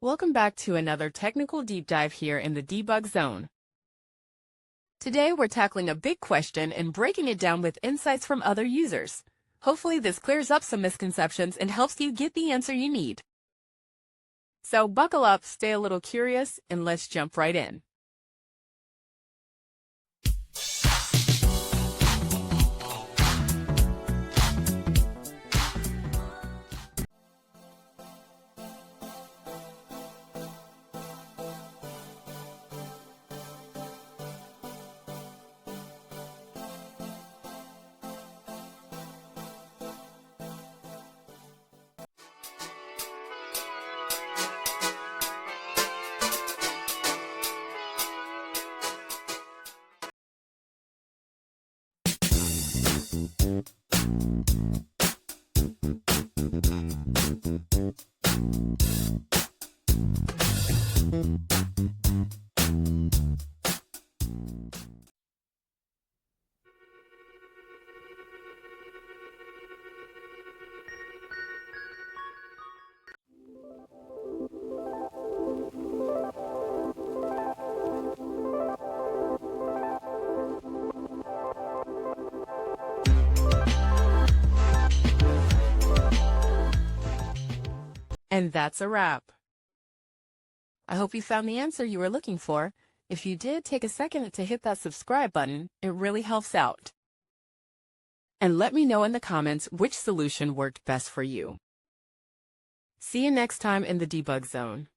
Welcome back to another technical deep dive here in the debug zone. Today we're tackling a big question and breaking it down with insights from other users. Hopefully this clears up some misconceptions and helps you get the answer you need. So buckle up, stay a little curious, and let's jump right in. And that's a wrap. I hope you found the answer you were looking for. If you did, take a second to hit that subscribe button. It really helps out. And let me know in the comments which solution worked best for you. See you next time in the debug zone.